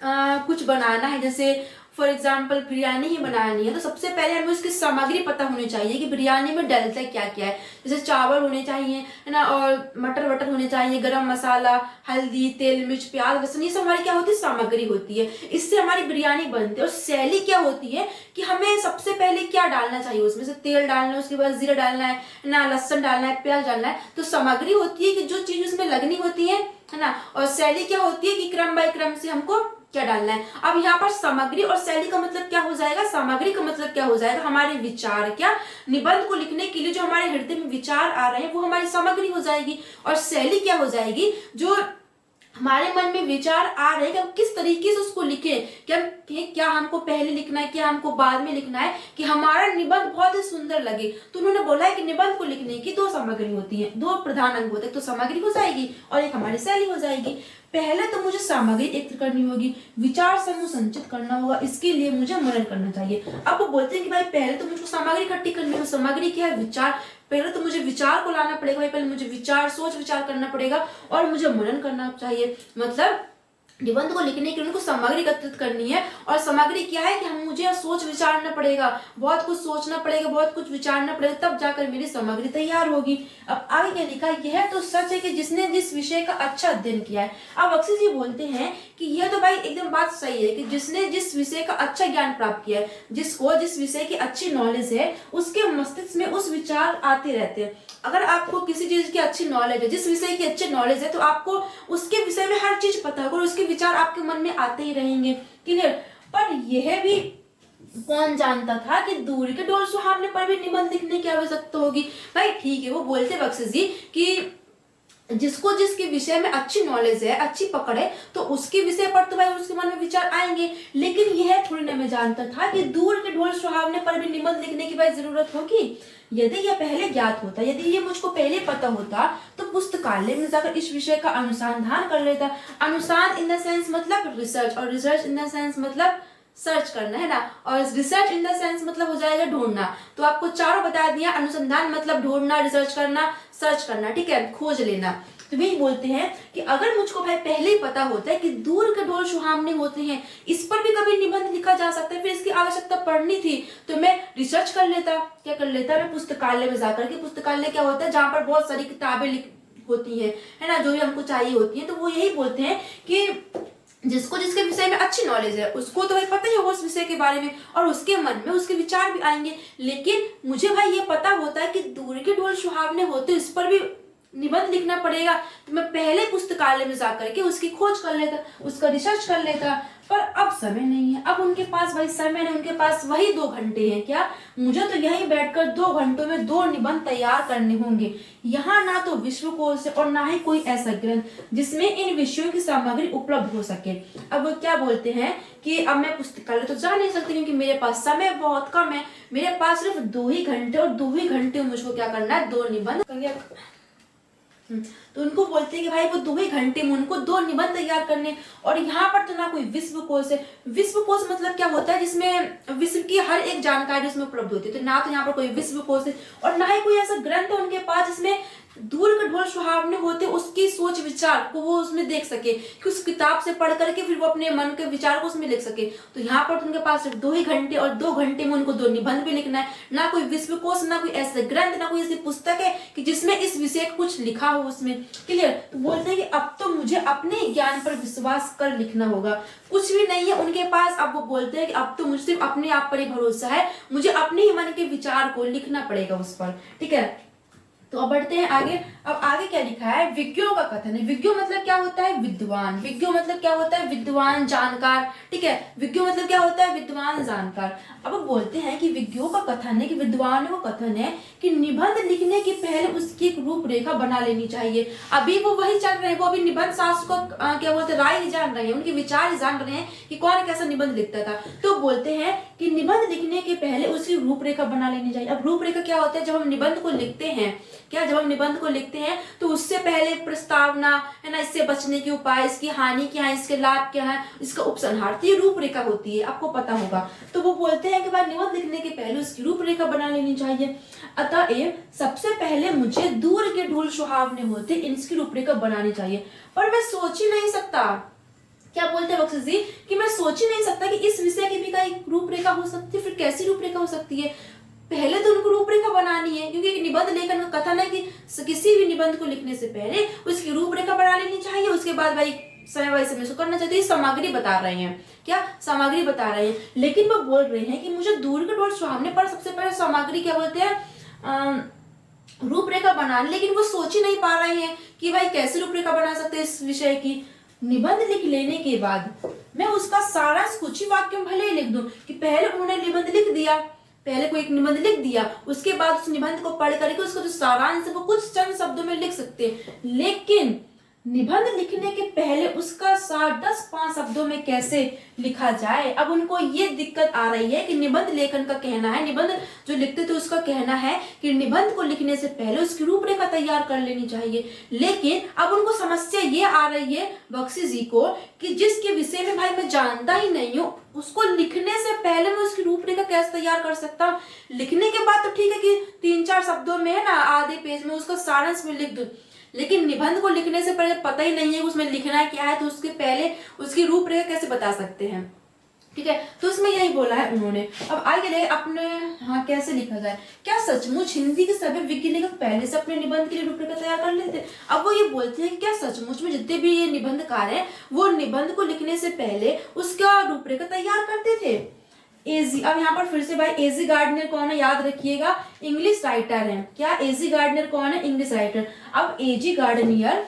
कुछ बनाना है, जैसे फॉर एग्जाम्पल बिरयानी ही बनानी है, तो सबसे पहले हमें उसकी सामग्री पता होनी चाहिए कि बिरयानी में डलता क्या क्या है। जैसे चावल होने चाहिए, है ना, और मटर वटर होने चाहिए, गरम मसाला, हल्दी, तेल, मिर्च, प्याज, लहसुन, ये सब हमारी क्या होती है? सामग्री होती है। इससे हमारी बिरयानी बनती है। और शैली क्या होती है कि हमें सबसे पहले क्या डालना चाहिए, उसमें से तेल डालना है, उसके बाद जीरा डालना है ना, लहसुन डालना है, प्याज डालना है। तो सामग्री होती है कि जो चीज उसमें लगनी होती है ना। और शैली क्या होती है कि क्रम बाय क्रम से हमको क्या डालना है। अब यहाँ पर सामग्री और शैली का मतलब क्या हो जाएगा? सामग्री का मतलब क्या हो जाएगा? हमारे विचार। क्या? निबंध को लिखने के लिए जो हमारे हृदय में विचार आ रहे हैं वो हमारी सामग्री हो जाएगी। और शैली क्या हो जाएगी? जो हमारे मन में विचार आ रहे हैं कि हम किस तरीके से उसको लिखें, क्या हमको पहले लिखना है, क्या हमको बाद में लिखना है, कि हमारा निबंध बहुत ही सुंदर लगे। तो उन्होंने बोला है कि निबंध को लिखने की दो सामग्री होती है, दो प्रधान अंग होते हैं। तो सामग्री हो जाएगी और एक हमारी शैली हो जाएगी। पहले तो मुझे सामग्री एकत्र करनी होगी, विचार समूह संचित करना होगा, इसके लिए मुझे मनन करना चाहिए। अब वो बोलते हैं कि भाई पहले तो मुझको सामग्री इकट्ठी करनी है। सामग्री क्या है? विचार। पहले तो मुझे विचार को लाना पड़ेगा भाई, पहले मुझे विचार, सोच विचार करना पड़ेगा और मुझे मनन करना चाहिए। मतलब निबंध को लिखने के लिए उनको सामग्री एकत्रित करनी है। और सामग्री क्या है कि मुझे सोच विचारना पड़ेगा, बहुत कुछ सोचना पड़ेगा, बहुत कुछ विचारना पड़ेगा, तब जाकर मेरी सामग्री तैयार होगी। अब आगे क्या लिखा है? यह तो सच है कि जिसने जिस विषय का अच्छा अध्ययन किया है। अब बख्शी जी बोलते हैं कि यह तो भाई एकदम बात सही है कि जिसने जिस विषय का अच्छा ज्ञान प्राप्त किया है, जिसको जिस विषय की अच्छी नॉलेज है, उसके मस्तिष्क में उस विचार आते रहते हैं। अगर आपको किसी चीज की अच्छी नॉलेज है, जिस विषय की अच्छी नॉलेज है, तो आपको उसके विषय में हर चीज पता होगा और उसके विचार आपके मन में आते ही रहेंगे। क्लियर? पर यह भी कौन जानता था कि दूर के डोर सुहावने पर भी निबंध लिखने की आवश्यकता होगी। भाई ठीक है, वो बोलते बख्शी जी कि जिसको जिसके विषय में अच्छी नॉलेज है, अच्छी पकड़ है, तो उसके विषय पर तो भाई उसके मन में विचार आएंगे। लेकिन यह थोड़ी ना मैं जानता था कि दूर के ढोल सुहावने पर भी निबंध लिखने की भाई जरूरत होगी। यदि यह पहले ज्ञात होता, यदि ये मुझको पहले पता होता, तो पुस्तकालय में जाकर इस विषय का अनुसंधान कर लेता। अनुसंधान इन द सेंस मतलब रिसर्च, और रिसर्च इन द सेंस मतलब सर्च करना, है ना। और रिसर्च इन द सेंस मतलब हो जाएगा ढूंढना। तो आपको चारों बता दिया, अनुसंधान मतलब ढूंढना, रिसर्च करना, सर्च करना, ठीक है, खोज लेना। तो वही बोलते हैं कि अगर मुझको भाई पहले ही पता होता है कि दूर के ढोल सुहावने होते हैं, इस पर भी कभी निबंध लिखा जा सकता है, फिर इसकी आवश्यकता पड़नी थी, तो मैं रिसर्च कर लेता। क्या कर लेता? मैं पुस्तकालय में जाकर के, पुस्तकालय क्या होता है? जहाँ पर बहुत सारी किताबें होती है ना, जो भी हमको चाहिए होती है। तो वो यही बोलते हैं कि जिसको जिसके विषय में अच्छी नॉलेज है, उसको तो भाई पता ही होगा उस विषय के बारे में, और उसके मन में उसके विचार भी आएंगे। लेकिन मुझे भाई ये पता होता है कि दूर के ढोल सुहावने होते, इस पर भी निबंध लिखना पड़ेगा तो मैं पहले पुस्तकालय में जाकर के उसकी खोज कर लेता, उसका रिसर्च कर लेता। पर अब समय नहीं है, अब उनके पास भाई समय नहीं, उनके पास वही 2 घंटे हैं। क्या मुझे तो यहीं बैठकर 2 घंटों में 2 निबंध तैयार करने होंगे। यहाँ ना तो विश्वकोश है और ना ही कोई ऐसा ग्रंथ जिसमें इन विषयों की सामग्री उपलब्ध हो सके। अब वो क्या बोलते हैं कि अब मैं पुस्तकालय तो जा नहीं सकती क्योंकि मेरे पास समय बहुत कम है, मेरे पास सिर्फ 2 ही घंटे और 2 ही घंटे में मुझको क्या करना है, 2 निबंध। तो उनको बोलते हैं कि भाई वो 2 ही घंटे में उनको 2 निबंध तैयार करने। और यहाँ पर तो ना कोई विश्वकोश है। विश्वकोश मतलब क्या होता है, जिसमें विश्व की हर एक जानकारी उसमें उपलब्ध होती है। तो ना तो यहाँ पर कोई विश्वकोश है और ना ही कोई ऐसा ग्रंथ है उनके पास जिसमें दूर के ढोल सुहावने होते उसकी सोच विचार को वो उसमें देख सके, कि उस किताब से पढ़ करके फिर वो अपने मन के विचार को उसमें लिख सके। तो यहाँ पर तो उनके पास सिर्फ 2 ही घंटे और 2 घंटे में उनको 2 निबंध भी लिखना है। ना कोई विश्वकोश, ना कोई ऐसे ग्रंथ, ना कोई ऐसी पुस्तक है कि जिसमें इस विषय का कुछ लिखा हो उसमें। क्लियर। तो बोलते हैं कि अब तो मुझे अपने ज्ञान पर विश्वास कर लिखना होगा। कुछ भी नहीं है उनके पास। अब वो बोलते हैं कि अब तो मुझे सिर्फ अपने आप पर ही भरोसा है, मुझे अपने ही मन के विचार को लिखना पड़ेगा उस पर। ठीक है, तो अब बढ़ते हैं आगे। अब आगे क्या लिखा है, विज्ञों का कथन है। विज्ञो मतलब क्या होता है, विद्वान। विज्ञो मतलब क्या होता है, विद्वान, जानकार। ठीक है, विज्ञो मतलब क्या होता है, विद्वान, जानकार। अब बोलते हैं कि विज्ञों का कथन है, कि विद्वानों का कथन है कि निबंध लिखने के पहले उसकी एक रूपरेखा बना लेनी चाहिए। अभी वो वही चल रहे हैं, वो अभी निबंध शास्त्र को क्या बोलते हैं, राय ही जान रहे हैं, उनके विचार ही जान रहे हैं कि कौन कैसा निबंध लिखता था। तो बोलते हैं कि निबंध लिखने के पहले उसकी रूपरेखा बना लेनी चाहिए। अब रूपरेखा क्या होता है, जब हम निबंध को लिखते हैं, क्या जब हम निबंध को लिखते हैं तो उससे पहले प्रस्तावना है ना, इससे बचने के उपाय, इसकी हानि क्या है, इसके लाभ क्या है, इसका उपसंहार, तो ये रूपरेखा होती है, आपको पता होगा। तो वो बोलते हैं कि भाई निबंध लिखने के पहले उसकी रूपरेखा बना लेनी चाहिए। अतएव सबसे पहले मुझे दूर के ढोल सुहावने होते इनकी रूपरेखा बनानी चाहिए। पर मैं सोच ही नहीं सकता, क्या बोलते हैं बख्शी जी, कि मैं सोच ही नहीं सकता कि इस विषय की भी का एक रूपरेखा हो सकती है। फिर कैसी रूपरेखा हो सकती है, पहले तो उनको रूपरेखा बनानी है, क्योंकि निबंध लेखन का कथन है कि किसी भी निबंध को लिखने से पहले उसकी रूपरेखा बना लेनी चाहिए। उसके बाद भाई समय वाइज समय उसको करना चाहिए। सामग्री बता रहे हैं, क्या सामग्री बता रहे हैं, लेकिन वो बोल रहे हैं कि मुझे दूर के ढोल सुहावने पर सबसे पहले सामग्री क्या बोलते हैं, रूपरेखा बनाने। लेकिन वो सोच ही नहीं पा रहे हैं कि भाई कैसे रूपरेखा बना सकते हैं इस विषय की। निबंध लिख लेने के बाद मैं उसका सारांश कुछ ही वाक्य में भले ही लिख दूं, कि पहले उन्होंने निबंध लिख दिया, पहले कोई एक निबंध लिख दिया, उसके बाद उस निबंध को पढ़ करके उसका जो सारांश है वो कुछ चंद शब्दों में लिख सकते हैं। लेकिन निबंध लिखने के पहले उसका सार 10-5 शब्दों में कैसे लिखा जाए। अब उनको ये दिक्कत आ रही है कि निबंध लेखन का कहना है, निबंध जो लिखते थे उसका कहना है कि निबंध को लिखने से पहले उसकी रूपरेखा तैयार कर लेनी चाहिए। लेकिन अब उनको समस्या ये आ रही है बख्शी जी को, कि जिसके विषय में भाई मैं जानता ही नहीं हूँ, उसको लिखने से पहले मैं उसकी रूपरेखा कैसे तैयार कर सकता हूँ। लिखने के बाद तो ठीक है कि 3-4 शब्दों में है ना, आधे पेज में उसका सारांश में लिख दूं, लेकिन निबंध को लिखने से पहले पता ही नहीं है उसमें लिखना क्या है, तो उसके पहले उसकी रूपरेखा कैसे बता सकते हैं। ठीक है, तो इसमें यही बोला है उन्होंने। अब आगे ले अपने, हाँ कैसे लिखा जाए, क्या सचमुच हिंदी के सभी विज्ञ लेखक पहले से अपने निबंध के लिए रूपरेखा तैयार कर लेते? अब वो ये बोलते हैं कि क्या सचमुच में जितने भी ये निबंधकार हैं वो निबंध को लिखने से पहले उसका रूपरेखा तैयार करते थे। एजी, अब यहाँ पर फिर से भाई एजी गार्डनर कौन है, याद रखिएगा, इंग्लिश राइटर है। क्या एजी गार्डनर कौन है, इंग्लिश राइटर। अब एजी गार्डनियर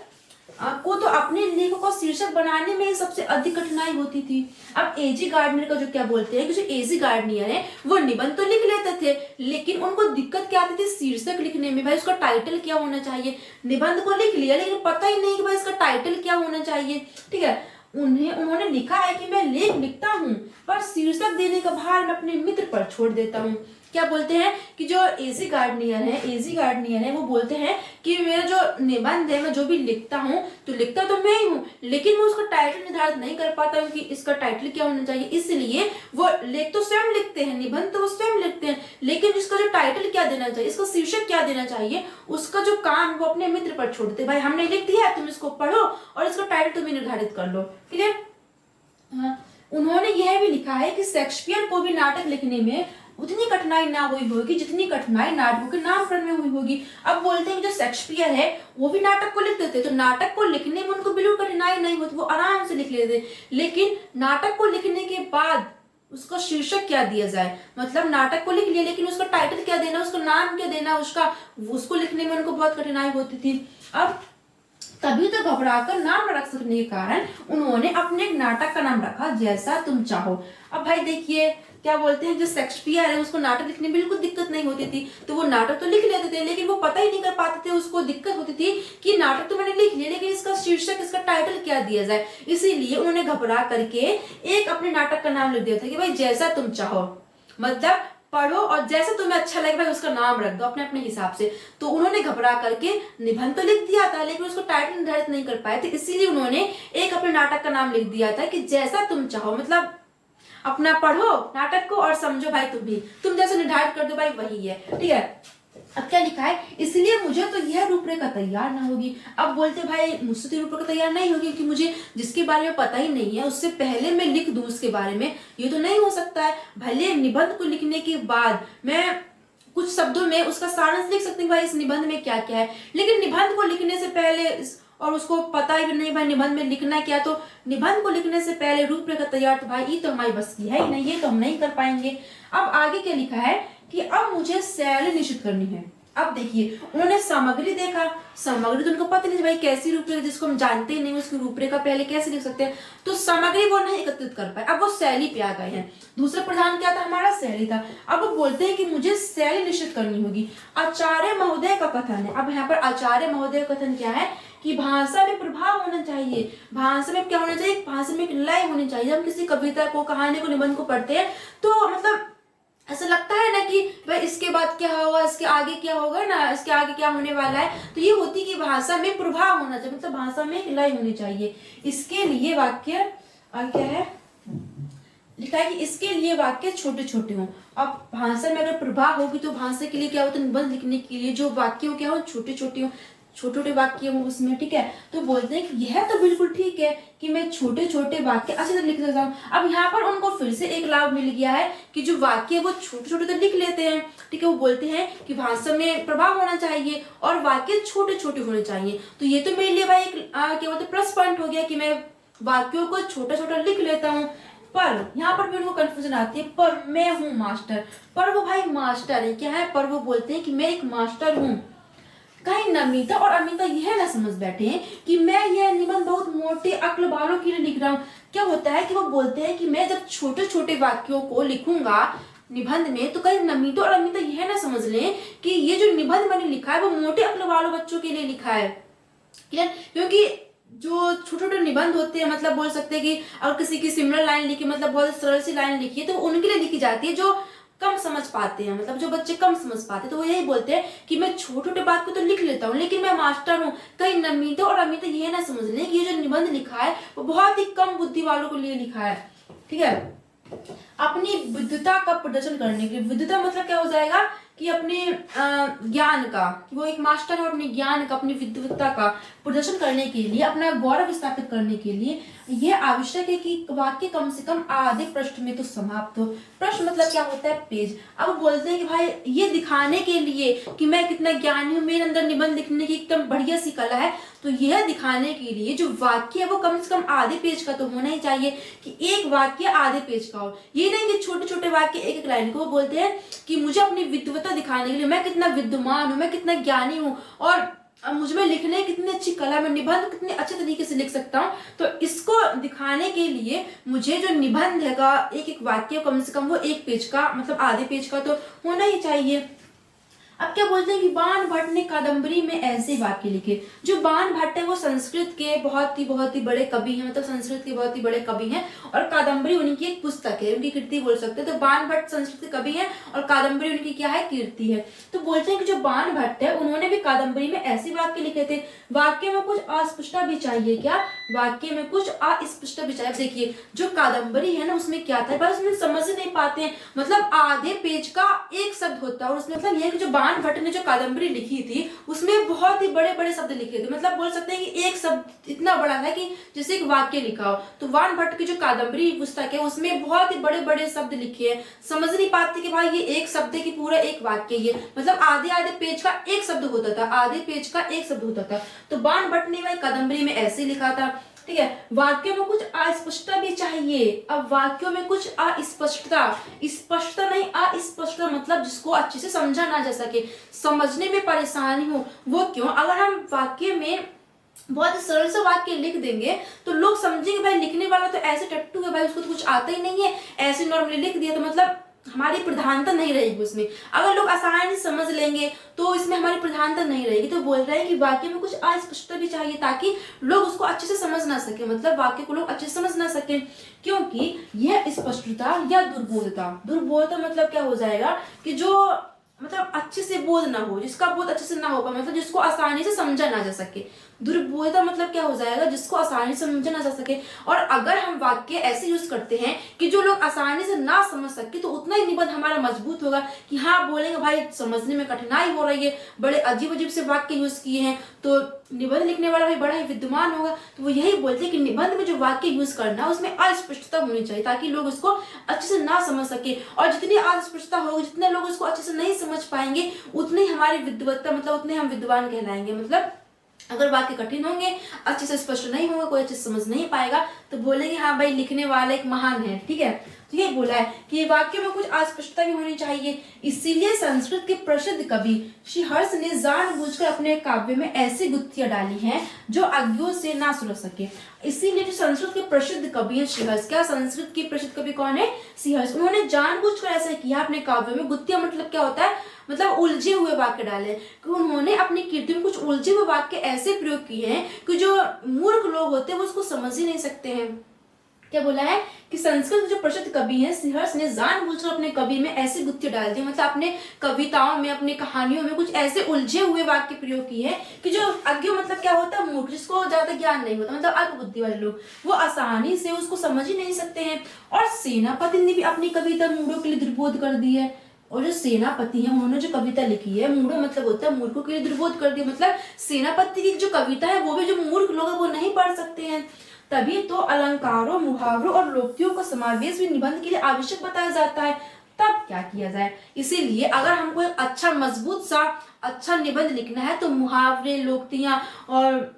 को तो अपने लेखों को शीर्षक बनाने में ही सबसे अधिक कठिनाई होती थी। अब एजी गार्डनर का जो क्या बोलते हैं कि जो एजी गार्डनियर है वो निबंध तो लिख लेते थे, लेकिन उनको दिक्कत क्या आती थी शीर्षक लिखने में। भाई उसका टाइटल क्या होना चाहिए, निबंध को लिख लिया लेकिन पता ही नहीं कि भाई इसका टाइटल क्या होना चाहिए। ठीक है, उन्होंने लिखा है कि मैं लेख लिखता हूँ पर शीर्षक देने का भार मैं अपने मित्र पर छोड़ देता हूँ। क्या बोलते हैं कि जो एजी गार्डनियर है वो बोलते हैं कि मेरा जो निबंध है, मैं जो भी लिखता हूँ तो लिखता तो मैं ही हूँ, लेकिन मैं उसका टाइटल निर्धारित नहीं कर पाता हूँ कि इसका टाइटल क्या होना चाहिए। इसलिए वो लेख तो स्वयं लिखते हैं, निबंध तो वो स्वयं लिखते हैं, लेकिन इसका जो टाइटल क्या देना चाहिए, इसका शीर्षक क्या देना चाहिए, उसका जो काम वो अपने मित्र पर छोड़ देते। भाई हमने लिख दिया, तुम इसको पढ़ो और इसका टाइटल तुम्हें निर्धारित कर लो। क्लियर। हाँ, उन्होंने यह भी लिखा है कि शेक्सपियर को भी नाटक लिखने में उतनी कठिनाई ना हुई होगी जितनी कठिनाई नाटकों के नामकरण में हुई होगी। अब बोलते हैं कि जो शेक्सपियर है वो भी नाटक को लिखते थे, तो नाटक को लिखने में उनको बिल्कुल कठिनाई नहीं होती, वो आराम से लिख लेते। लेकिन नाटक को लिखने के बाद उसका शीर्षक क्या दिया जाए, मतलब नाटक को लिख लिया लेकिन उसका टाइटल क्या देना, उसका नाम क्या देना, उसको लिखने में उनको बहुत कठिनाई होती थी। अब तभी तो घबराकर नाम रख सकने के कारण उन्होंने अपने एक नाटक का नाम रखा जैसा तुम चाहो। अब भाई देखिए क्या बोलते हैं, जो शेक्सपियर है उसको नाटक लिखने में बिल्कुल दिक्कत नहीं होती थी, तो वो नाटक तो लिख लेते थे, लेकिन वो पता ही नहीं कर पाते थे, उसको दिक्कत होती थी कि नाटक तो मैंने लिख लिया लेकिन इसका शीर्षक, इसका टाइटल क्या दिया जाए। इसीलिए उन्होंने घबरा करके एक अपने नाटक का नाम लिख दिया था कि भाई जैसा तुम चाहो, मतलब पढ़ो और जैसे तुम्हें अच्छा लगे भाई उसका नाम रख दो अपने अपने हिसाब से। तो उन्होंने घबरा करके निबंध तो लिख दिया था लेकिन उसको टाइटल निर्धारित नहीं कर पाए थे, इसीलिए उन्होंने एक अपने नाटक का नाम लिख दिया था कि जैसा तुम चाहो, मतलब अपना पढ़ो नाटक को और समझो भाई तुम जैसे निर्धारित कर दो भाई वही है, ठीक है। अब क्या लिखा है, इसलिए मुझे तो यह रूपरेखा तैयार ना होगी। अब बोलते भाई मुझसे तो रूपरेखा तैयार नहीं होगी कि मुझे जिसके बारे में पता ही नहीं है उससे पहले मैं लिख दूं उसके बारे में, ये तो नहीं हो सकता है। भले निबंध को लिखने के बाद मैं कुछ शब्दों में उसका सारांश लिख सकती हूँ भाई इस निबंध में क्या क्या है, लेकिन निबंध को लिखने से पहले और उसको पता ही नहीं भाई निबंध में लिखना क्या, तो निबंध को लिखने से पहले रूपरेखा तैयार, तो भाई ये तो हमारी बस की है ही नहीं, ये तो हम नहीं कर पाएंगे। अब आगे क्या लिखा है कि अब मुझे शैली निश्चित करनी है। अब देखिए उन्होंने सामग्री देखा, सामग्री तो उनको पता नहीं भाई कैसी रूपरेखा जिसको हम जानते ही नहीं उसकी रूपरेखा पहले कैसे लिख सकते हैं, तो सामग्री वो नहीं एकत्रित कर पाए। अब वो शैली पे आ गए हैं, दूसरा प्रधान क्या था हमारा, शैली था। अब वो बोलते हैं कि मुझे शैली निश्चित करनी होगी। आचार्य महोदय का कथन है, अब यहाँ पर आचार्य महोदय का कथन क्या है कि भाषा में प्रभाव होना चाहिए, भाषा में क्या होना चाहिए, भाषा में एक लय होनी चाहिए। हम किसी कविता को, कहानी को, निबंध को पढ़ते हैं तो मतलब ऐसा लगता है ना कि भाई इसके बाद क्या होगा, इसके आगे क्या होगा ना, इसके आगे क्या होने वाला है, तो ये होती कि भाषा में प्रभाव होना चाहिए, मतलब भाषा में एक लय होनी चाहिए। इसके लिए वाक्य क्या है लिखा है कि इसके लिए वाक्य छोटे छोटे हों। अब भाषा में अगर प्रभाव होगी तो भाषा के लिए क्या होता है, निबंध लिखने के लिए जो वाक्य हो क्या हो, छोटे छोटे हो, छोटे छोटे वाक्य हो उसमें, ठीक है। तो बोलते हैं कि यह तो बिल्कुल ठीक है कि मैं छोटे छोटे वाक्य अच्छे से लिख सकता हूँ। अब यहाँ पर उनको फिर से एक लाभ मिल गया है कि जो वाक्य है वो छोटे छोटे तो लिख लेते हैं, ठीक है। वो बोलते हैं कि भाषा में प्रभाव होना चाहिए और वाक्य छोटे छोटे होने चाहिए, तो ये तो मेरे लिए भाई एक क्या बोलते प्लस पॉइंट हो गया कि मैं वाक्यों को छोटा छोटा लिख लेता हूँ। पर यहाँ पर भी उनको कंफ्यूजन आती है, पर मैं हूँ मास्टर, पर वो भाई मास्टर है क्या है, पर वो बोलते हैं कि मैं एक मास्टर हूँ। कहीं नमिता और अमिता यह ना समझ बैठे हैं कि मैं यह निबंध बहुत मोटे अक्ल वालों के लिए लिख रहा हूँ। क्या होता है कि वो बोलते हैं कि मैं जब छोटे छोटे वाक्यों को लिखूंगा निबंध में, तो कहीं नमिता और अमिता यह ना समझ लें कि ये जो निबंध मैंने लिखा है वो मोटे अक्ल वालों बच्चों के लिए लिखा है, क्लियर। क्योंकि जो छोटे छोटे निबंध होते हैं, मतलब बोल सकते हैं कि अगर किसी की सिमिलर लाइन लिखी, मतलब बहुत सरल सी लाइन लिखी है, तो उनके लिए लिखी जाती है जो कम समझ पाते हैं, मतलब जो बच्चे कम समझ पाते हैं, तो वो यही बोलते हैं कि मैं छोटे छोटे बात को तो लिख लेता हूँ लेकिन मैं मास्टर हूँ। कहीं नमिता और अमिता ये ना समझ लें कि ये जो निबंध लिखा है वो बहुत ही कम बुद्धि वालों के लिए लिखा है, ठीक है। अपनी विद्वता का प्रदर्शन करने के लिए, विद्वता मतलब क्या हो जाएगा कि अपने ज्ञान का, कि वो एक मास्टर है, अपने ज्ञान का, अपनी विद्वता का प्रदर्शन करने के लिए, अपना गौरव स्थापित करने के लिए यह आवश्यक है कि वाक्य कम से कम आधे पृष्ठ में तो समाप्त हो। पृष्ठ मतलब क्या होता है, पेज। अब बोलते हैं कि भाई ये दिखाने के लिए कि मैं कितना ज्ञानी हूँ, मेरे अंदर निबंध लिखने की एकदम बढ़िया सी कला है, तो यह दिखाने के लिए जो वाक्य है वो कम से कम आधे पेज का तो होना ही चाहिए, कि एक वाक्य आधे पेज का हो। ये नहीं कि छोटे छोटे वाक्य एक एक लाइन को। वो बोलते हैं कि मुझे अपनी विद्वता दिखाने के लिए, मैं कितना विद्वान हूँ, मैं कितना ज्ञानी हूँ और मुझ में लिखने कितनी अच्छी कला, मैं निबंध कितने अच्छे तरीके से लिख सकता हूँ, तो इसको दिखाने के लिए मुझे जो निबंध है का एक एक वाक्य कम से कम वो एक पेज का, मतलब आधे पेज का तो होना ही चाहिए। अब क्या बोलते हैं कि बाण भट्ट ने कादम्बरी में ऐसे वाक्य लिखे। जो बाण भट्ट है वो संस्कृत के बहुत ही बड़े कवि हैं, मतलब संस्कृत के बहुत ही बड़े कवि हैं और कादम्बरी उनकी एक पुस्तक है, उनकी कीर्ति बोल सकते हैं। तो बाण भट्ट संस्कृत के कवि हैं और कादम्बरी उनकी क्या है, कीर्ति है। तो बोलते हैं कि जो बाण भट्ट है उन्होंने भी कादम्बरी में ऐसे वाक्य लिखे थे। वाक्य में कुछ अस्पष्टता भी चाहिए, क्या वाक्य में कुछ अस्पष्टता भी चाहिए। देखिए जो कादम्बरी है ना उसमें क्या था, बस उसमें समझ नहीं पाते हैं, मतलब आधे पेज का एक शब्द होता है और उसमें मतलब यह कि जो बाण भट्ट ने जो कादम्बरी लिखी थी उसमें बहुत ही बड़े बड़े शब्द लिखे थे, मतलब बोल सकते हैं कि एक शब्द इतना बड़ा था कि जैसे एक वाक्य लिखा हो। तो बाण भट्ट की जो कादम्बरी पुस्तक है उसमें बहुत ही बड़े बड़े शब्द लिखे हैं, समझ नहीं पाते कि भाई ये एक शब्द है कि पूरा एक वाक्य, ये मतलब आधे आधे पेज का एक शब्द होता था, आधे पेज का एक शब्द होता था। तो बाण भट्ट ने भाई कादम्बरी में ऐसे लिखा था, ठीक है। वाक्यों में कुछ अस्पष्टता भी चाहिए। अब वाक्यों में कुछ अस्पष्टता, स्पष्टता नहीं, अस्पष्टता मतलब जिसको अच्छे से समझा ना जा सके, समझने में परेशानी हो। वो क्यों? अगर हम वाक्य में बहुत ही सरल सा वाक्य लिख देंगे तो लोग समझेंगे भाई लिखने वाला तो ऐसे टट्टू है, भाई उसको तो कुछ आता ही नहीं है, ऐसे नॉर्मली लिख दिया, तो मतलब हमारी प्रधानता नहीं रहेगी उसमें। अगर लोग आसानी से समझ लेंगे तो इसमें हमारी प्रधानता नहीं रहेगी। तो बोल रहे हैं कि वाक्य में कुछ अस्पष्टता भी चाहिए ताकि लोग उसको अच्छे से समझ ना सके, मतलब वाक्य को लोग अच्छे से समझ ना सके। क्योंकि यह स्पष्टता या दुर्बोधता, दुर्बोधता मतलब क्या हो जाएगा कि जो मतलब अच्छे से बोध ना हो, जिसका बोध अच्छे से ना हो पाए, मतलब जिसको आसानी से समझा ना जा सके। दुर्बोधता मतलब क्या हो जाएगा? जिसको आसानी से समझा ना जा सके। और अगर हम वाक्य ऐसे यूज करते हैं कि जो लोग आसानी से ना समझ सके, तो उतना ही निबंध हमारा मजबूत होगा कि हाँ बोलेंगे भाई समझने में कठिनाई हो रही है, बड़े अजीब अजीब से वाक्य यूज किए हैं, तो निबंध लिखने वाला भी बड़ा ही विद्वान होगा। तो वो यही बोलते हैं कि निबंध में जो वाक्य यूज करना है उसमें अस्पष्टता होनी चाहिए ताकि लोग उसको अच्छे से ना समझ सके। और जितनी अस्पष्टता होगी, जितने लोग उसको अच्छे से नहीं समझ पाएंगे, उतनी हमारी विद्वत्ता, मतलब उतने हम विद्वान कहलाएंगे। मतलब अगर वाक्य कठिन होंगे, अच्छे से स्पष्ट नहीं होंगे, कोई अच्छे से समझ नहीं पाएगा, तो बोलेंगे हाँ भाई लिखने वाला एक महान है। ठीक है, तो ये बोला है कि वाक्य में कुछ अस्पष्टता भी होनी चाहिए। इसीलिए संस्कृत के प्रसिद्ध कवि श्रीहर्ष ने जानबूझकर अपने काव्य में ऐसी गुत्थियां डाली हैं जो अज्ञों से ना सुलझ सके। इसीलिए जो संस्कृत के प्रसिद्ध कवि है श्रीहर्ष, क्या संस्कृत के प्रसिद्ध कवि कौन है? श्रीहर्ष। उन्होंने जानबूझकर ऐसा किया अपने काव्य में। गुत्थियां मतलब क्या होता है? मतलब उलझे हुए वाक्य डाले, कि उन्होंने अपनी कीर्ति में कुछ उलझे हुए वाक्य ऐसे प्रयोग किए हैं कि जो मूर्ख लोग होते हैं वो उसको समझ ही नहीं सकते हैं। क्या बोला है कि संस्कृत के जो प्रसिद्ध कवि हैं श्रीहर्ष ने जानबूझकर अपने कवि में ऐसी गुत्थी डाल दी, मतलब अपने कविताओं में, अपनी कहानियों में कुछ ऐसे उलझे हुए वाक्य प्रयोग किए हैं कि जो अज्ञ मतलब क्या होता है? मूर्ख, जिसको ज्यादा ज्ञान नहीं होता, मतलब अल्प बुद्धि वाले लोग, वो आसानी से उसको समझ ही नहीं सकते हैं। और सेनापति ने भी अपनी कविता मूढ़ों के लिए दुर्बोध कर दी है। और जो सेनापति है उन्होंने जो कविता लिखी है, मूढ़ मतलब होता है मूर्खों के लिए दुर्बोध कर दिया, मतलब सेनापति की जो कविता है वो भी जो मूर्ख लोग हैं वो नहीं पढ़ सकते हैं। तभी तो अलंकारों, मुहावरों और लोकोक्तियों का समावेश भी निबंध के लिए आवश्यक बताया जाता है। तब क्या किया जाए? इसीलिए अगर हमको एक अच्छा मजबूत सा अच्छा निबंध लिखना है तो मुहावरे, लोकोक्तियां और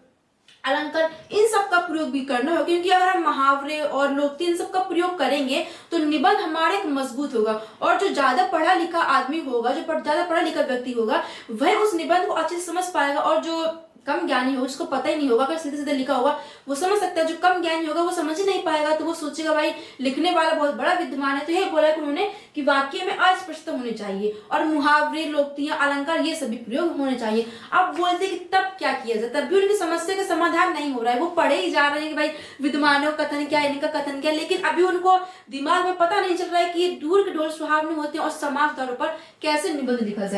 अलंकार इन सब का प्रयोग भी करना होगा, क्योंकि अगर हम मुहावरे और लोकोक्ति इन सब का प्रयोग करेंगे तो निबंध हमारे एक मजबूत होगा। और जो ज्यादा पढ़ा लिखा आदमी होगा, जो ज्यादा पढ़ा लिखा व्यक्ति होगा, वह उस निबंध को अच्छे से समझ पाएगा। और जो कम ज्ञानी होगा, जिसको पता ही नहीं होगा, अगर सीधे सीधे लिखा होगा वो समझ सकता है, जो कम ज्ञानी होगा वो समझ ही नहीं पाएगा, तो वो सोचेगा भाई लिखने वाला बहुत बड़ा विद्वान है। तो यही बोला कि उन्होंने कि वाक्य में अस्पष्टता होनी चाहिए और मुहावरे, लोकोक्तियां, अलंकार ये सभी प्रयोग होने चाहिए। अब बोलते कि तब क्या किया जाए? तब भी उनकी समस्या का समाधान नहीं हो रहा है। वो पढ़े ही जा रहे हैं कि भाई विद्वानों का कथन क्या है, इनका कथन क्या है, लेकिन अभी उनको दिमाग में पता नहीं चल रहा है कि ये दूर के ढोल सुहावने होते हैं और समाज तौर पर कैसे निबंध लिखा जाए।